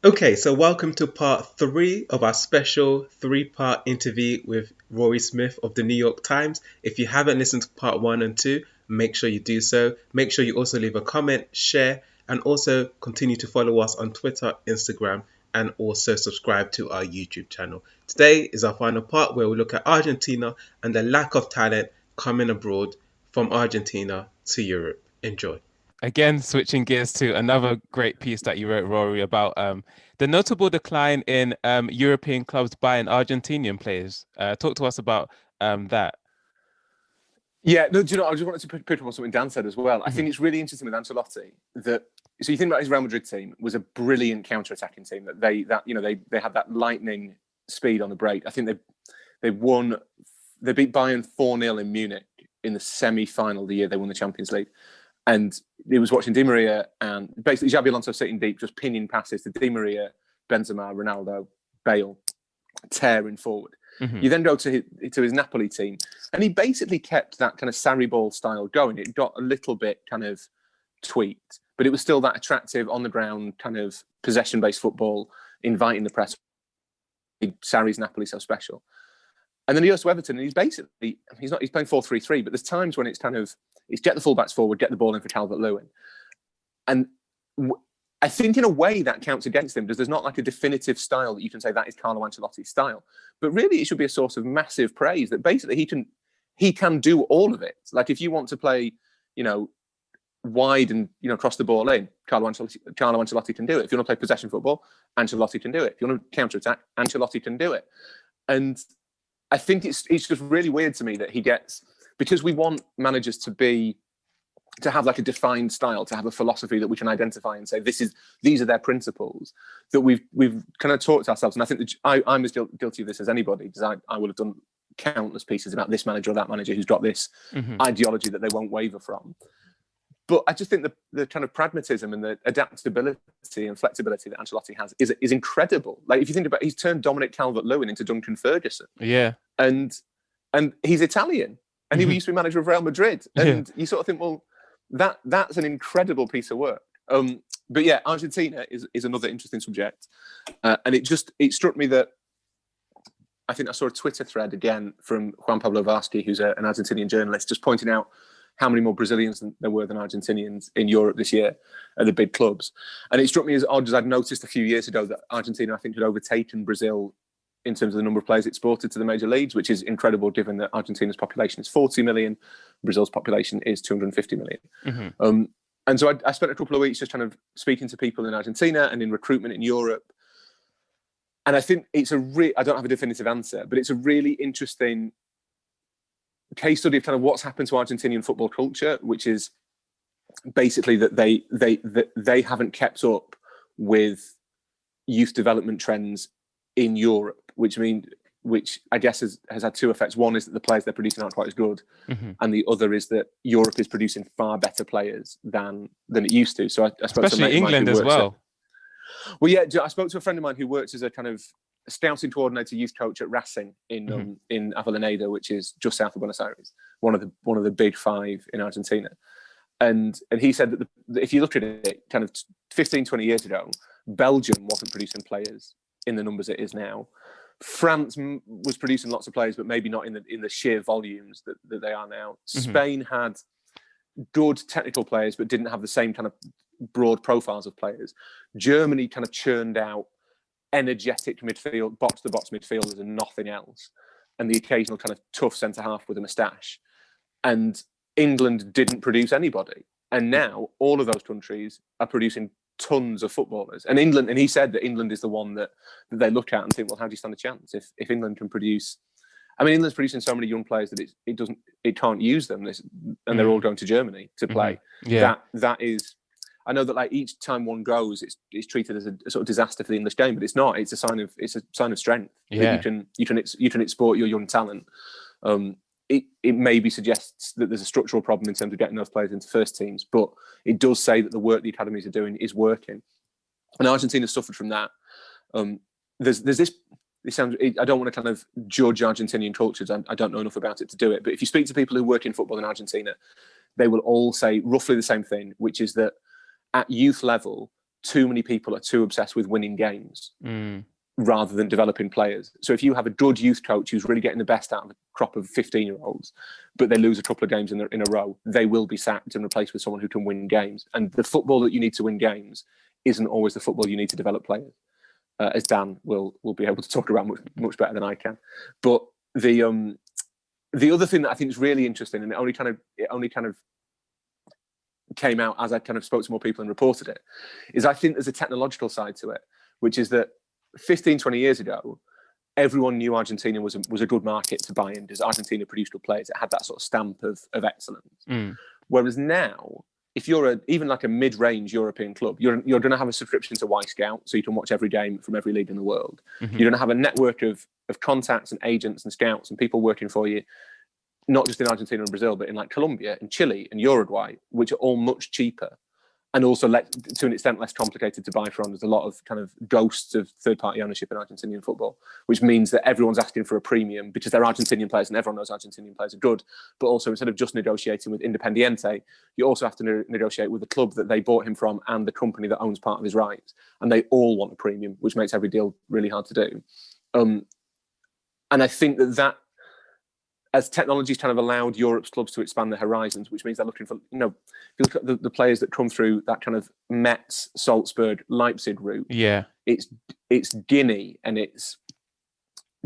Okay, so welcome to part three of our special three-part interview with Rory Smith of the New York Times. If you haven't listened to part one and two, make sure you do so. Make sure you also leave a comment, share, and also continue to follow us on Twitter, Instagram, and also subscribe to our YouTube channel. Today is our final part where we look at Argentina and the lack of talent coming abroad from Argentina to Europe. Enjoy. Again, switching gears to another great piece that you wrote, Rory, about the notable decline in European clubs buying Argentinian players. Talk to us about that. Yeah, no, do you know, I just wanted to pick up on something Dan said as well. I Mhm. think it's really interesting with Ancelotti that, so you think about his Real Madrid team was a brilliant counter-attacking team they had that lightning speed on the break. I think they beat Bayern 4-0 in Munich in the semi-final the year they won the Champions League. And it was watching Di Maria and basically Xabi Alonso sitting deep, just pinging passes to Di Maria, Benzema, Ronaldo, Bale, tearing forward. Mhm. You then go to his Napoli team, and he basically kept that kind of Sarri ball style going. It got a little bit kind of tweaked, but it was still that attractive on the ground kind of possession-based football, inviting the press. Sarri's Napoli so special. And then he goes to Everton, and he's playing 4-3-3, but there's times when it's get the fullbacks forward, get the ball in for Calvert-Lewin, and I think in a way that counts against him because there's not like a definitive style that you can say that is Carlo Ancelotti's style. But really, it should be a source of massive praise that basically he can do all of it. Like if you want to play, wide and cross the ball in, Carlo Ancelotti can do it. If you want to play possession football, Ancelotti can do it. If you want to counter attack, Ancelotti can do it. And I think it's just really weird to me that he gets, because we want managers to have like a defined style, to have a philosophy that we can identify and say these are their principles, that we've kind of taught ourselves. And I think that I'm as guilty of this as anybody, because I would have done countless pieces about this manager or that manager who's got this ideology that they won't waver from. But I just think the kind of pragmatism and the adaptability and flexibility that Ancelotti has is incredible. Like if you think about it, he's turned Dominic Calvert-Lewin into Duncan Ferguson. Yeah. And he's Italian. And he used to be manager of Real Madrid. And you sort of think, well, that's an incredible piece of work. But yeah, Argentina is another interesting subject. And it struck me that I think I saw a Twitter thread again from Juan Pablo Varsky, who's an Argentinian journalist, just pointing out how many more Brazilians there were than Argentinians in Europe this year at the big clubs. And it struck me as odd as I'd noticed a few years ago that Argentina, I think, had overtaken Brazil in terms of the number of players exported to the major leagues, which is incredible given that Argentina's population is 40 million, Brazil's population is 250 million. And so I spent a couple of weeks just kind of speaking to people in Argentina and in recruitment in Europe. And I think I don't have a definitive answer, but it's a really interesting case study of kind of what's happened to Argentinian football culture, which is basically that they haven't kept up with youth development trends in Europe, which I guess has had two effects. One is that the players they're producing aren't quite as good, and the other is that Europe is producing far better players than it used to. So I spoke Especially to England as well. Well, yeah, I spoke to a friend of mine who works as a kind of scouting coordinator, youth coach at Racing in Avellaneda, which is just south of Buenos Aires, one of the big five in Argentina. And he said that if you look at it kind of 15, 20 years ago, Belgium wasn't producing players in the numbers it is now. France was producing lots of players, but maybe not in the sheer volumes that they are now. Spain had good technical players, but didn't have the same kind of broad profiles of players. Germany kind of churned out energetic midfield, box-to-box midfielders and nothing else, and the occasional kind of tough centre-half with a moustache. And England didn't produce anybody. And now all of those countries are producing tons of footballers. And he said that England is the one that they look at and think, well, how do you stand a chance if England can produce? I mean, England's producing so many young players that it can't use them, and they're all going to Germany to play. Yeah. That is. I know that like each time one goes, it's treated as a sort of disaster for the English game, but it's not. It's a sign of strength. Yeah. That you can export your young talent. It maybe suggests that there's a structural problem in terms of getting those players into first teams, but it does say that the work the academies are doing is working. And Argentina suffered from that. There's this. I don't want to kind of judge Argentinian cultures. I don't know enough about it to do it. But if you speak to people who work in football in Argentina, they will all say roughly the same thing, which is that at youth level, too many people are too obsessed with winning games Mm. rather than developing players. So if you have a good youth coach who's really getting the best out of a crop of 15-year-olds, but they lose a couple of games in a row, they will be sacked and replaced with someone who can win games. And the football that you need to win games isn't always the football you need to develop players, as Dan will be able to talk about much better than I can. But the other thing that I think is really interesting, and it only kind of came out as I kind of spoke to more people and reported it, is I think there's a technological side to it, which is that 15, 20 years ago, everyone knew Argentina was a good market to buy in because Argentina produced good players. It had that sort of stamp of excellence. Mm. Whereas now, if you're even like a mid-range European club, you're going to have a subscription to Y Scout, so you can watch every game from every league in the world. Mm-hmm. You're going to have a network of contacts and agents and scouts and people working for you, not just in Argentina and Brazil, but in like Colombia and Chile and Uruguay, which are all much cheaper and also to an extent less complicated to buy from. There's a lot of kind of ghosts of third-party ownership in Argentinian football, which means that everyone's asking for a premium because they're Argentinian players and everyone knows Argentinian players are good. But also, instead of just negotiating with Independiente, you also have to negotiate with the club that they bought him from and the company that owns part of his rights. And they all want a premium, which makes every deal really hard to do. And I think that as technology's kind of allowed Europe's clubs to expand their horizons, which means they're looking for, if you look at the players that come through that kind of Metz, Salzburg, Leipzig route, it's Guinea and it's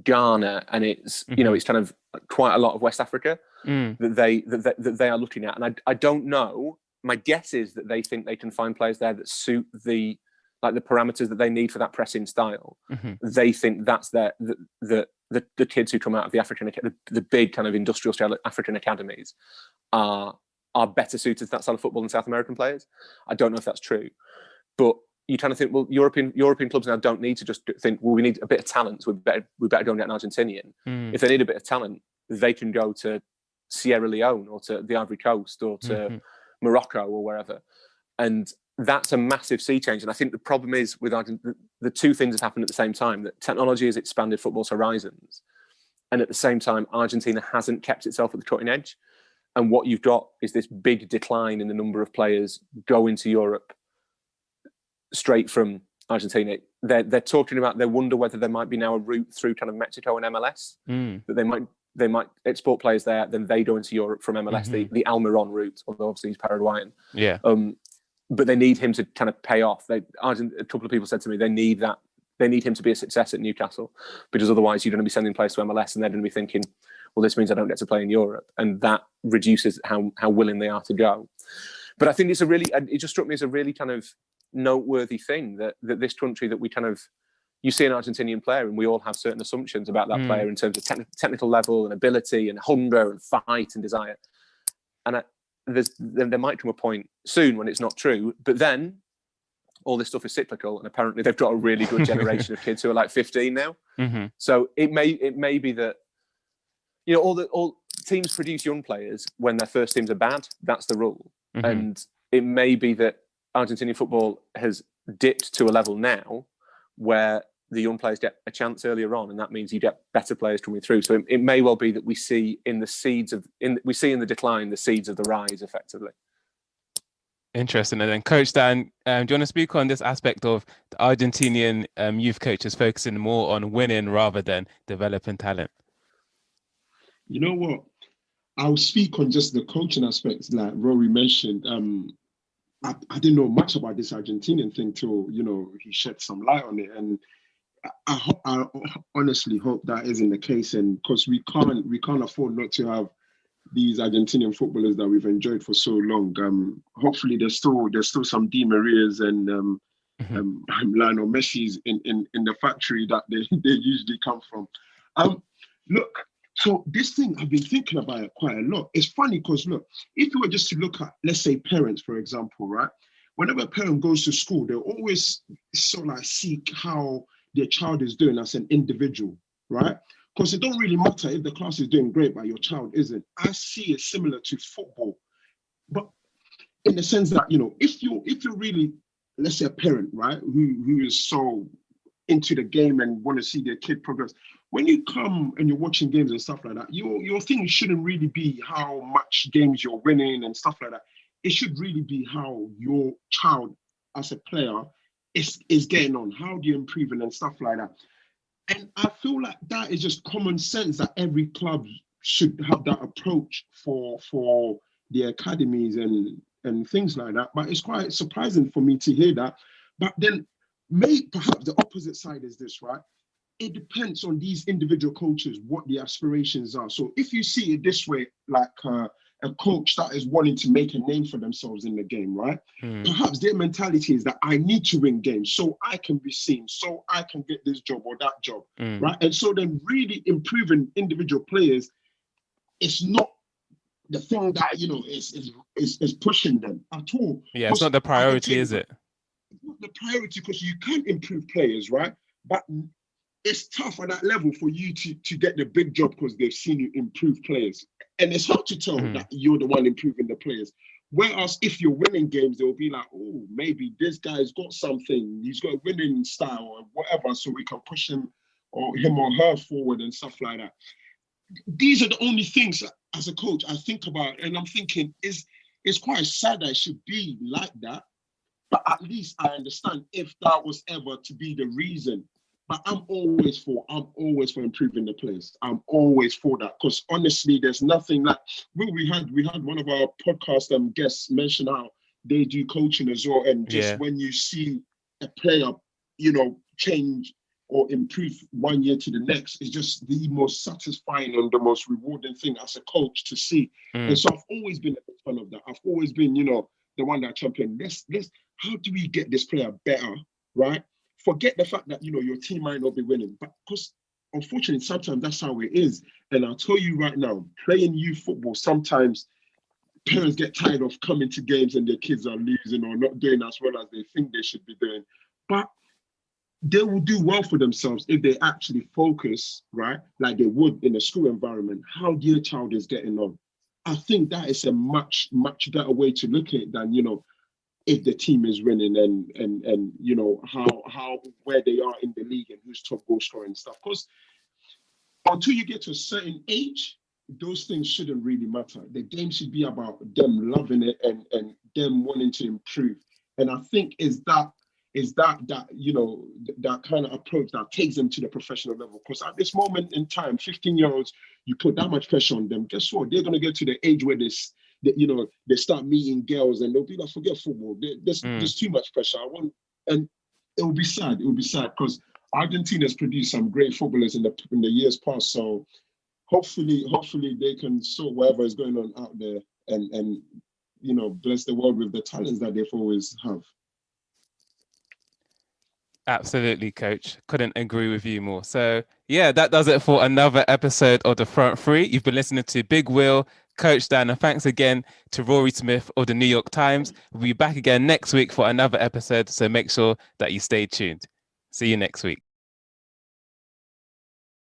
Ghana and it's, it's kind of quite a lot of West Africa that they are looking at. And I don't know, my guess is that they think they can find players there that suit the parameters that they need for that pressing style. Mm-hmm. They think that's the kids who come out of the big kind of industrial style African academies are better suited to that style of football than South American players. I don't know if that's true, but you kind of think, well, European clubs now don't need to just think, well, we need a bit of talent, so we better go and get an Argentinian. If they need a bit of talent, they can go to Sierra Leone or to the Ivory Coast or to Morocco or wherever. And that's a massive sea change. And I think the problem is with Argentina, the two things have happened at the same time, that technology has expanded football's horizons. And at the same time, Argentina hasn't kept itself at the cutting edge. And what you've got is this big decline in the number of players going to Europe straight from Argentina. They're talking about, they wonder whether there might be now a route through kind of Mexico and MLS, that they might export players there, then they go into Europe from MLS, the Almiron route, although obviously he's Paraguayan. Yeah. But they need him to kind of pay off. A couple of people said to me, they need him to be a success at Newcastle, because otherwise you're going to be sending players to MLS and they're going to be thinking, well, this means I don't get to play in Europe. And that reduces how willing they are to go. But I think it just struck me as a really kind of noteworthy thing that this country that we kind of, you see an Argentinian player and we all have certain assumptions about that player in terms of technical level and ability and hunger and fight and desire. And there might come a point soon when it's not true, but then all this stuff is cyclical, and apparently they've got a really good generation of kids who are like 15 now. So it may be that all teams produce young players when their first teams are bad. That's the rule, and it may be that Argentinian football has dipped to a level now where the young players get a chance earlier on, and that means you get better players coming through. So it may well be that we see in the decline the seeds of the rise, effectively. Interesting. And then, Coach Dan, do you want to speak on this aspect of the Argentinian youth coaches focusing more on winning rather than developing talent? You know what? I'll speak on just the coaching aspects, like Rory mentioned. I didn't know much about this Argentinian thing till he shed some light on it, and I honestly hope that isn't the case, and because we can't afford not to have these Argentinian footballers that we've enjoyed for so long. Hopefully there's still some Di Marias and Lionel Messi's in the factory that they usually come from. Look, so this thing, I've been thinking about it quite a lot. It's funny because, look, if you were just to look at, let's say, parents, for example, right? Whenever a parent goes to school, they always sort of like seek how their child is doing as an individual, right? Because it don't really matter if the class is doing great, but your child isn't. I see it similar to football, but in the sense that, if you really, let's say a parent, right, who is so into the game and want to see their kid progress, when you come and you're watching games and stuff like that, your thing shouldn't really be how much games you're winning and stuff like that. It should really be how your child as a player is getting on? How do you improve and stuff like that? And I feel like that is just common sense that every club should have that approach for the academies and things like that. But it's quite surprising for me to hear that. But then perhaps the opposite side is this, right? It depends on these individual coaches, what the aspirations are. So if you see it this way, like a coach that is wanting to make a name for themselves in the game, right? Perhaps their mentality is that I need to win games so I can be seen, so I can get this job or that job, right? And so then really improving individual players, it's not the thing that, is pushing them at all. Yeah, it's not the priority, is it? It's not the priority because you can improve players, right? But it's tough at that level for you to get the big job because they've seen you improve players. And it's hard to tell that you're the one improving the players. Whereas if you're winning games, they'll be like, oh, maybe this guy's got something. He's got a winning style or whatever, so we can push him or her forward and stuff like that. These are the only things as a coach I think about. And I'm thinking, it's quite sad that it should be like that. But at least I understand if that was ever to be the reason. But I'm always for improving the players. I'm always for that because honestly, there's nothing like. Well, we had one of our podcast guests mention how they do coaching as well, and just when you see a player, change or improve 1 year to the next, it's just the most satisfying and the most rewarding thing as a coach to see. And so I've always been a big fan of that. I've always been, the one that championed. Let's how do we get this player better, right? Forget the fact that, your team might not be winning, but because unfortunately, sometimes that's how it is. And I'll tell you right now, playing youth football, sometimes parents get tired of coming to games and their kids are losing or not doing as well as they think they should be doing. But they will do well for themselves if they actually focus, right, like they would in a school environment, how their child is getting on. I think that is a much, much better way to look at it than, if the team is winning and how where they are in the league and who's top goal scorer and stuff. Because until you get to a certain age, those things shouldn't really matter. The game should be about them loving it and them wanting to improve. And I think is that that kind of approach that takes them to the professional level. Because at this moment in time, 15-year-olds, you put that much pressure on them. Guess what? They're going to get to the age where they start meeting girls and they'll be like, forget football. There's too much pressure. And it will be sad. It will be sad because Argentina has produced some great footballers in the years past. So hopefully they can sort whatever is going on out there and bless the world with the talents that they've always have. Absolutely, Coach. Couldn't agree with you more. So yeah, that does it for another episode of The Front Three. You've been listening to Big Will, Coach Dan, and thanks again to Rory Smith of the New York Times. We'll be back again next week for another episode, so make sure that you stay tuned. See you next week.